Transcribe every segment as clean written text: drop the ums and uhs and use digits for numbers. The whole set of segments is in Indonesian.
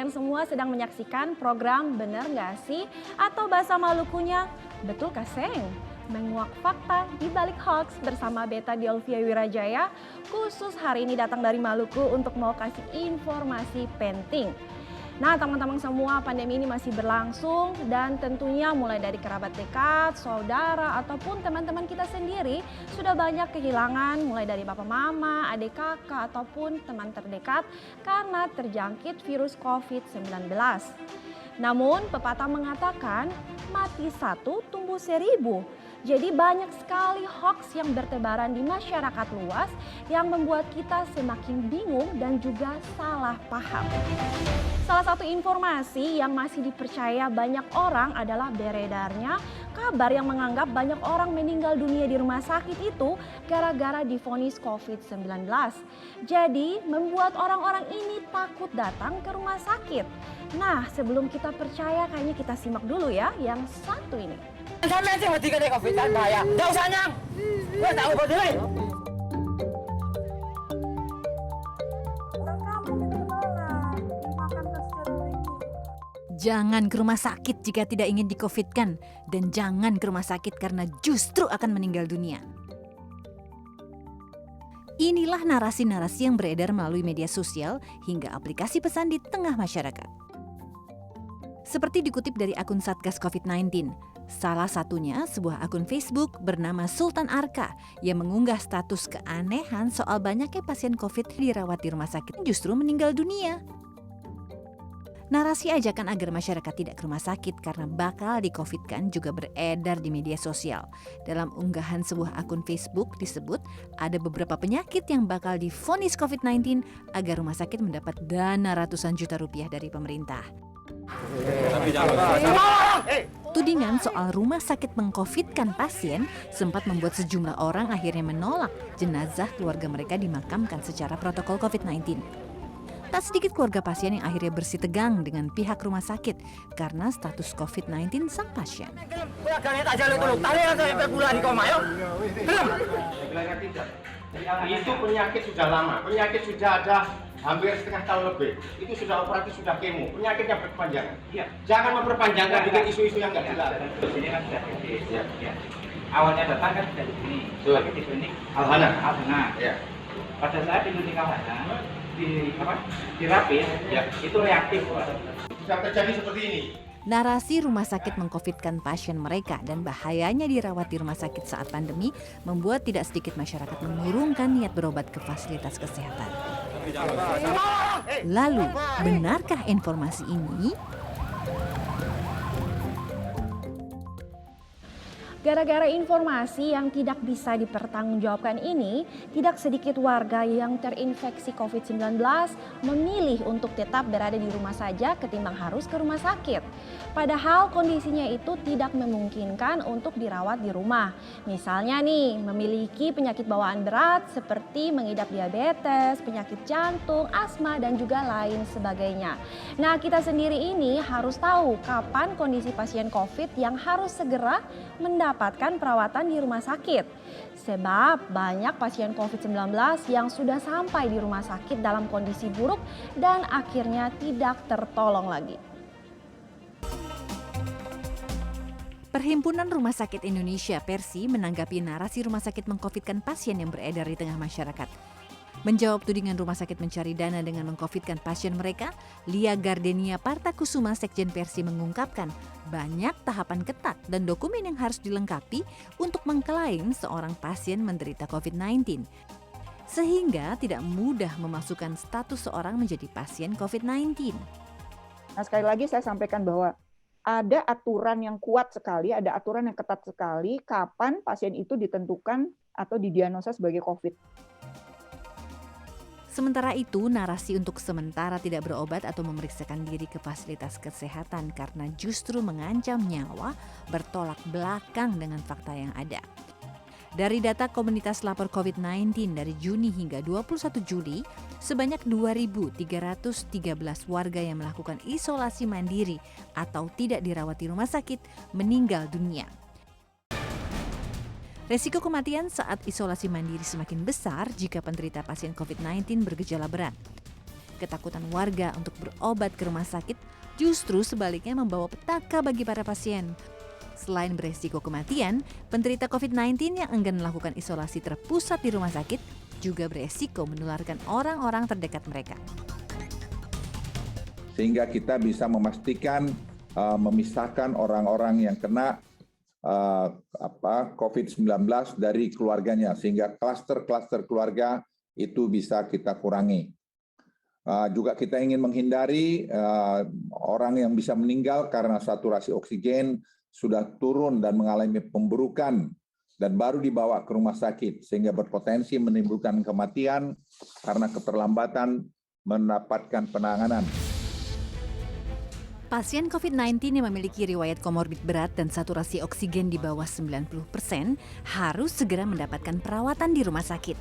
kalian semua sedang menyaksikan program Bener Nggak Sih? Atau bahasa Malukunya, Betul Kaseng? Menguak fakta di balik hoax bersama Beta Diolvia Wirajaya, khusus hari ini datang dari Maluku untuk mau kasih informasi penting. Nah teman-teman semua, pandemi ini masih berlangsung dan tentunya mulai dari kerabat dekat, saudara ataupun teman-teman kita sendiri sudah banyak kehilangan mulai dari bapak mama, adik kakak ataupun teman terdekat karena terjangkit virus COVID-19. Namun pepatah mengatakan mati satu tumbuh seribu. Jadi banyak sekali hoax yang bertebaran di masyarakat luas yang membuat kita semakin bingung dan juga salah paham. Salah satu informasi yang masih dipercaya banyak orang adalah beredarnya kabar yang menganggap banyak orang meninggal dunia di rumah sakit itu gara-gara divonis COVID-19. Jadi membuat orang-orang ini takut datang ke rumah sakit. Nah sebelum kita percaya kayaknya kita simak dulu ya yang satu ini. Sampai sih mati kena COVID kan bahaya. Enggak usah nyang. Gua tahu betul. Jangan ke rumah sakit jika tidak ingin di-COVID-kan. Dan jangan ke rumah sakit karena justru akan meninggal dunia. Inilah narasi-narasi yang beredar melalui media sosial hingga aplikasi pesan di tengah masyarakat. Seperti dikutip dari akun Satgas COVID-19, salah satunya sebuah akun Facebook bernama Sultan Arka yang mengunggah status keanehan soal banyaknya pasien COVID dirawat di rumah sakit justru meninggal dunia. Narasi ajakan agar masyarakat tidak ke rumah sakit karena bakal di-COVID-kan juga beredar di media sosial. Dalam unggahan sebuah akun Facebook disebut ada beberapa penyakit yang bakal divonis COVID-19 agar rumah sakit mendapat dana ratusan juta rupiah dari pemerintah. Tudingan soal rumah sakit meng-COVID-kan pasien sempat membuat sejumlah orang akhirnya menolak jenazah keluarga mereka dimakamkan secara protokol COVID-19. Tak sedikit keluarga pasien yang akhirnya bersitegang dengan pihak rumah sakit karena status COVID-19 sang pasien. Itu penyakit sudah lama, penyakit sudah ada hampir setengah tahun lebih. Itu sudah operatif, sudah kemo, penyakitnya berkepanjangan. Iya. Jangan memperpanjangkan bikin isu-isu yang nggak jelas. Ini kan sudah kritis. Ya. Awalnya datang kan sudah di sini, tapi di sini Al-Hana. Ya. Pada saat di klinik Al-Hana, di rapid, ya, itu reaktif. Bisa terjadi seperti ini. Narasi rumah sakit meng-COVID-kan pasien mereka dan bahayanya dirawat di rumah sakit saat pandemi membuat tidak sedikit masyarakat mengurungkan niat berobat ke fasilitas kesehatan. Lalu, benarkah informasi ini? Gara-gara informasi yang tidak bisa dipertanggungjawabkan ini, tidak sedikit warga yang terinfeksi COVID-19 memilih untuk tetap berada di rumah saja ketimbang harus ke rumah sakit. Padahal kondisinya itu tidak memungkinkan untuk dirawat di rumah. Misalnya nih, memiliki penyakit bawaan berat seperti mengidap diabetes, penyakit jantung, asma, dan juga lain sebagainya. Nah, kita sendiri ini harus tahu kapan kondisi pasien COVID yang harus segera mendapatkan perawatan di rumah sakit. Sebab banyak pasien COVID-19 yang sudah sampai di rumah sakit dalam kondisi buruk dan akhirnya tidak tertolong lagi. Perhimpunan Rumah Sakit Indonesia Persi menanggapi narasi rumah sakit meng-COVID-kan pasien yang beredar di tengah masyarakat. Menjawab tudingan rumah sakit mencari dana dengan meng-COVID-kan pasien mereka, Lia Gardenia Partakusuma Sekjen Persi mengungkapkan banyak tahapan ketat dan dokumen yang harus dilengkapi untuk mengklaim seorang pasien menderita COVID-19. Sehingga tidak mudah memasukkan status seorang menjadi pasien COVID-19. Nah, sekali lagi saya sampaikan bahwa ada aturan yang kuat sekali, ada aturan yang ketat sekali kapan pasien itu ditentukan atau didiagnosa sebagai COVID. Sementara itu, narasi untuk sementara tidak berobat atau memeriksakan diri ke fasilitas kesehatan karena justru mengancam nyawa bertolak belakang dengan fakta yang ada. Dari data komunitas lapor COVID-19 dari Juni hingga 21 Juli, sebanyak 2.313 warga yang melakukan isolasi mandiri atau tidak dirawat di rumah sakit meninggal dunia. Resiko kematian saat isolasi mandiri semakin besar jika penderita pasien COVID-19 bergejala berat. Ketakutan warga untuk berobat ke rumah sakit justru sebaliknya membawa petaka bagi para pasien. Selain beresiko kematian, penderita COVID-19 yang enggan melakukan isolasi terpusat di rumah sakit juga beresiko menularkan orang-orang terdekat mereka. Sehingga kita bisa memastikan memisahkan orang-orang yang kena COVID-19 dari keluarganya, sehingga klaster-klaster keluarga itu bisa kita kurangi. Juga kita ingin menghindari orang yang bisa meninggal karena saturasi oksigen sudah turun dan mengalami pemburukan dan baru dibawa ke rumah sakit, sehingga berpotensi menimbulkan kematian karena keterlambatan mendapatkan penanganan. Pasien COVID-19 yang memiliki riwayat komorbid berat dan saturasi oksigen di bawah 90% harus segera mendapatkan perawatan di rumah sakit.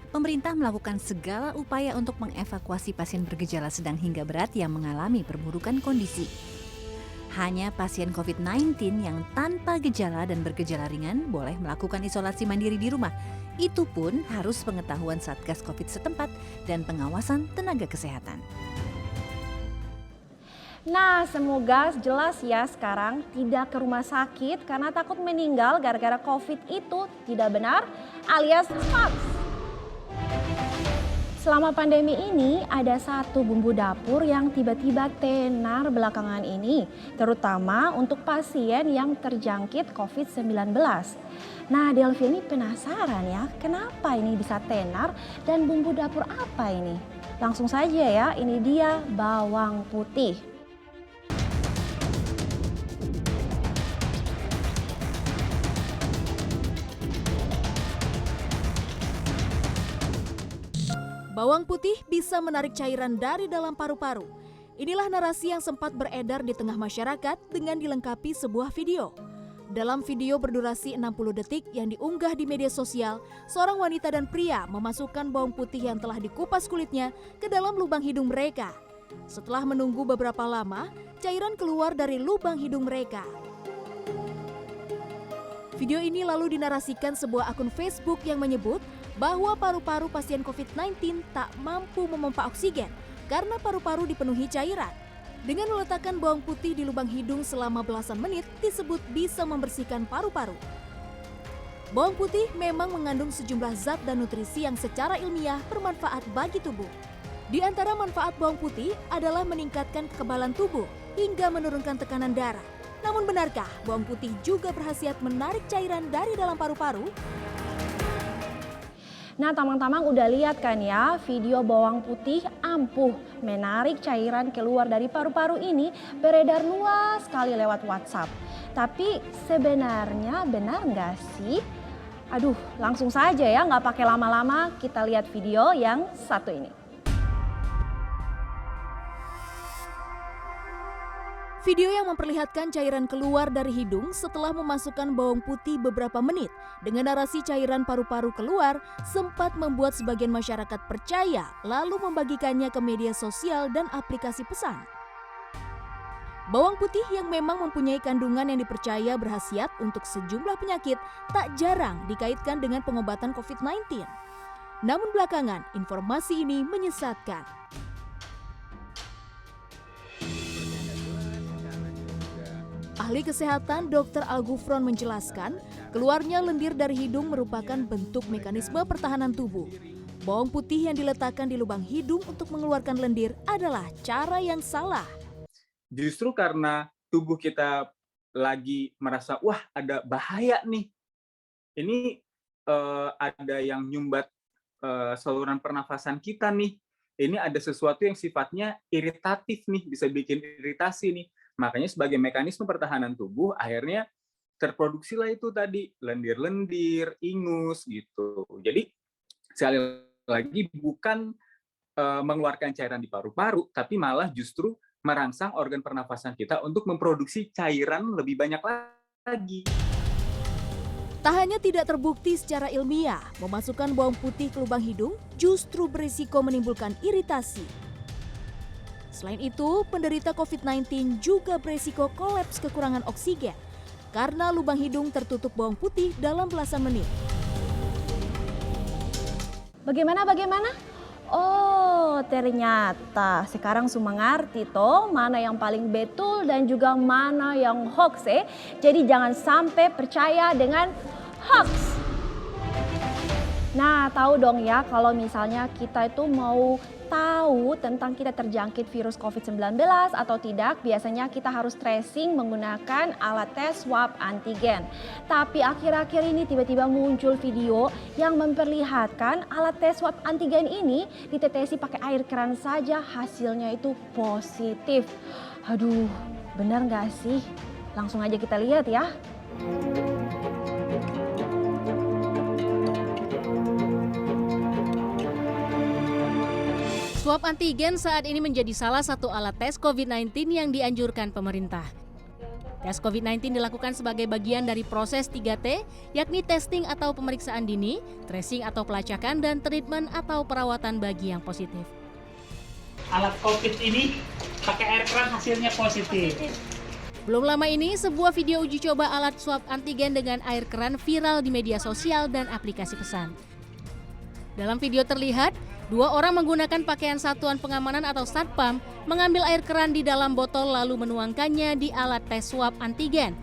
Pemerintah melakukan segala upaya untuk mengevakuasi pasien bergejala sedang hingga berat yang mengalami perburukan kondisi. Hanya pasien COVID-19 yang tanpa gejala dan bergejala ringan boleh melakukan isolasi mandiri di rumah. Itu pun harus pengetahuan Satgas COVID setempat dan pengawasan tenaga kesehatan. Nah, semoga jelas ya sekarang tidak ke rumah sakit karena takut meninggal gara-gara COVID itu tidak benar alias hoax. Selama pandemi ini ada satu bumbu dapur yang tiba-tiba tenar belakangan ini, terutama untuk pasien yang terjangkit COVID-19. Nah, Delvi ini penasaran ya, kenapa ini bisa tenar dan bumbu dapur apa ini? Langsung saja ya, ini dia bawang putih. Bawang putih bisa menarik cairan dari dalam paru-paru. Inilah narasi yang sempat beredar di tengah masyarakat dengan dilengkapi sebuah video. Dalam video berdurasi 60 detik yang diunggah di media sosial, seorang wanita dan pria memasukkan bawang putih yang telah dikupas kulitnya ke dalam lubang hidung mereka. Setelah menunggu beberapa lama, cairan keluar dari lubang hidung mereka. Video ini lalu dinarasikan sebuah akun Facebook yang menyebut bahwa paru-paru pasien COVID-19 tak mampu memompa oksigen karena paru-paru dipenuhi cairan. Dengan meletakkan bawang putih di lubang hidung selama belasan menit disebut bisa membersihkan paru-paru. Bawang putih memang mengandung sejumlah zat dan nutrisi yang secara ilmiah bermanfaat bagi tubuh. Di antara manfaat bawang putih adalah meningkatkan kekebalan tubuh hingga menurunkan tekanan darah. Namun benarkah bawang putih juga berkhasiat menarik cairan dari dalam paru-paru? Nah, tamang-tamang udah lihat kan ya video bawang putih ampuh menarik cairan keluar dari paru-paru ini beredar luas sekali lewat WhatsApp. Tapi sebenarnya benar nggak sih? Aduh, langsung saja ya nggak pakai lama-lama kita lihat video yang satu ini. Video yang memperlihatkan cairan keluar dari hidung setelah memasukkan bawang putih beberapa menit dengan narasi cairan paru-paru keluar sempat membuat sebagian masyarakat percaya lalu membagikannya ke media sosial dan aplikasi pesan. Bawang putih yang memang mempunyai kandungan yang dipercaya berkhasiat untuk sejumlah penyakit tak jarang dikaitkan dengan pengobatan COVID-19. Namun belakangan informasi ini menyesatkan. Ahli kesehatan Dr. Al-Ghufron menjelaskan, keluarnya lendir dari hidung merupakan bentuk mekanisme pertahanan tubuh. Bawang putih yang diletakkan di lubang hidung untuk mengeluarkan lendir adalah cara yang salah. Justru karena tubuh kita lagi merasa, wah ada bahaya nih. Ini ada yang nyumbat saluran pernafasan kita nih. Ini ada sesuatu yang sifatnya iritatif nih, bisa bikin iritasi nih. Makanya sebagai mekanisme pertahanan tubuh, akhirnya terproduksilah itu tadi, lendir-lendir, ingus, gitu. Jadi, sekali lagi bukan mengeluarkan cairan di paru-paru, tapi malah justru merangsang organ pernafasan kita untuk memproduksi cairan lebih banyak lagi. Tak hanya tidak terbukti secara ilmiah, memasukkan bawang putih ke lubang hidung justru berisiko menimbulkan iritasi. Selain itu, penderita COVID-19 juga berisiko kolaps kekurangan oksigen karena lubang hidung tertutup bawang putih dalam belasan menit. Bagaimana? Oh, ternyata sekarang semua ngerti toh mana yang paling betul dan juga mana yang hoax Jadi jangan sampai percaya dengan hoax. Nah, tahu dong ya kalau misalnya kita itu mau tahu tentang kita terjangkit virus COVID-19 atau tidak, biasanya kita harus tracing menggunakan alat tes swab antigen. Tapi akhir-akhir ini tiba-tiba muncul video yang memperlihatkan alat tes swab antigen ini ditetesi pakai air keran saja, hasilnya itu positif. Aduh, benar nggak sih? Langsung aja kita lihat ya. Swab antigen saat ini menjadi salah satu alat tes COVID-19 yang dianjurkan pemerintah. Tes COVID-19 dilakukan sebagai bagian dari proses 3T, yakni testing atau pemeriksaan dini, tracing atau pelacakan, dan treatment atau perawatan bagi yang positif. Alat COVID ini pakai air keran hasilnya positif. Belum lama ini, sebuah video uji coba alat swab antigen dengan air keran viral di media sosial dan aplikasi pesan. Dalam video terlihat, 2 orang menggunakan pakaian satuan pengamanan atau satpam mengambil air keran di dalam botol lalu menuangkannya di alat tes swab antigen.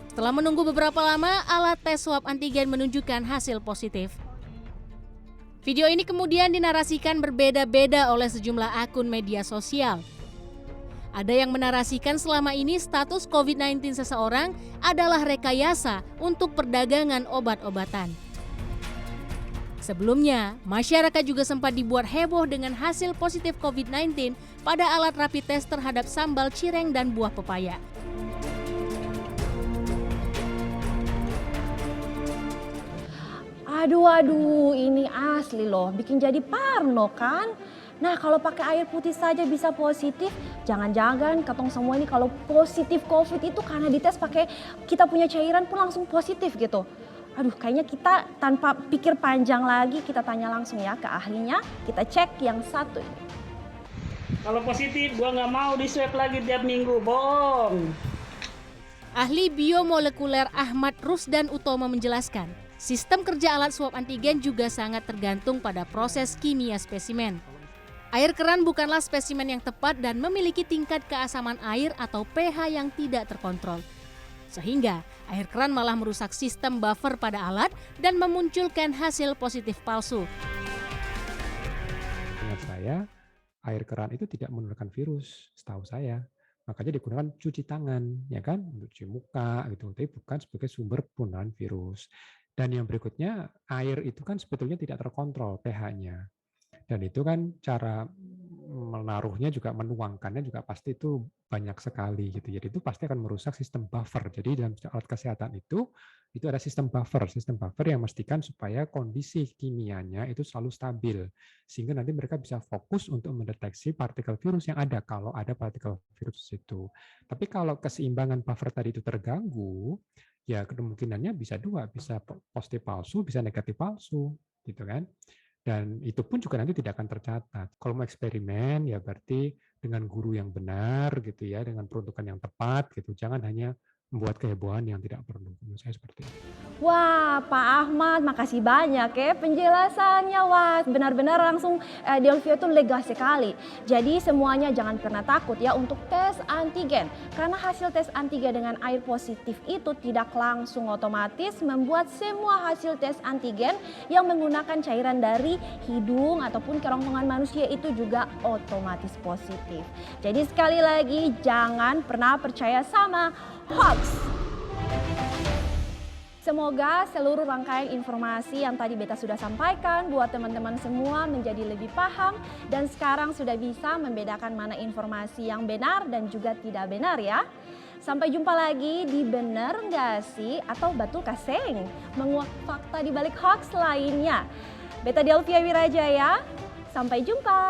Setelah menunggu beberapa lama, alat tes swab antigen menunjukkan hasil positif. Video ini kemudian dinarasikan berbeda-beda oleh sejumlah akun media sosial. Ada yang menarasikan selama ini status COVID-19 seseorang adalah rekayasa untuk perdagangan obat-obatan. Sebelumnya, masyarakat juga sempat dibuat heboh dengan hasil positif COVID-19 pada alat rapid test terhadap sambal cireng dan buah pepaya. Aduh, ini asli loh, bikin jadi parno kan? Nah, kalau pakai air putih saja bisa positif, jangan-jangan ketong semua ini kalau positif COVID itu karena dites pakai kita punya cairan pun langsung positif gitu. Aduh, kayaknya kita tanpa pikir panjang lagi kita tanya langsung ya ke ahlinya. Kita cek yang satu ini. Kalau positif, gua nggak mau di swab lagi tiap minggu, bohong. Ahli biomolekuler Ahmad Rusdan Utomo menjelaskan, sistem kerja alat swab antigen juga sangat tergantung pada proses kimia spesimen. Air keran bukanlah spesimen yang tepat dan memiliki tingkat keasaman air atau pH yang tidak terkontrol. Sehingga air keran malah merusak sistem buffer pada alat dan memunculkan hasil positif palsu. Menurut saya, air keran itu tidak menurunkan virus, setahu saya. Makanya digunakan cuci tangan, ya kan, untuk cuci muka gitu, tapi bukan sebagai sumber penularan virus. Dan yang berikutnya, air itu kan sebetulnya tidak terkontrol pH-nya. Dan itu kan cara menaruhnya juga menuangkannya juga pasti itu banyak sekali gitu. Jadi itu pasti akan merusak sistem buffer. Jadi dalam alat kesehatan itu ada sistem buffer yang memastikan supaya kondisi kimianya itu selalu stabil sehingga nanti mereka bisa fokus untuk mendeteksi partikel virus yang ada kalau ada partikel virus itu. Tapi kalau keseimbangan buffer tadi itu terganggu, ya kemungkinannya bisa dua, bisa positif palsu, bisa negatif palsu, gitu kan. Dan itu pun juga nanti tidak akan tercatat. Kalau mau eksperimen, ya berarti dengan guru yang benar, gitu ya, dengan peruntukan yang tepat, gitu. Jangan hanya membuat kehebohan yang tidak perlu. Menurut saya seperti itu. Wah, Pak Ahmad, makasih banyak ya penjelasannya. Wah, benar-benar langsung Delvia itu lega sekali. Jadi semuanya jangan pernah takut ya untuk tes antigen. Karena hasil tes antigen dengan air positif itu tidak langsung otomatis membuat semua hasil tes antigen yang menggunakan cairan dari hidung ataupun kerongkongan manusia itu juga otomatis positif. Jadi sekali lagi jangan pernah percaya sama hoax. Semoga seluruh rangkaian informasi yang tadi Beta sudah sampaikan buat teman-teman semua menjadi lebih paham dan sekarang sudah bisa membedakan mana informasi yang benar dan juga tidak benar ya. Sampai jumpa lagi di Bener Nggak Sih atau Batul Kaseng, menguak fakta di balik hoax lainnya. Beta Delvia Wirajaya, sampai jumpa.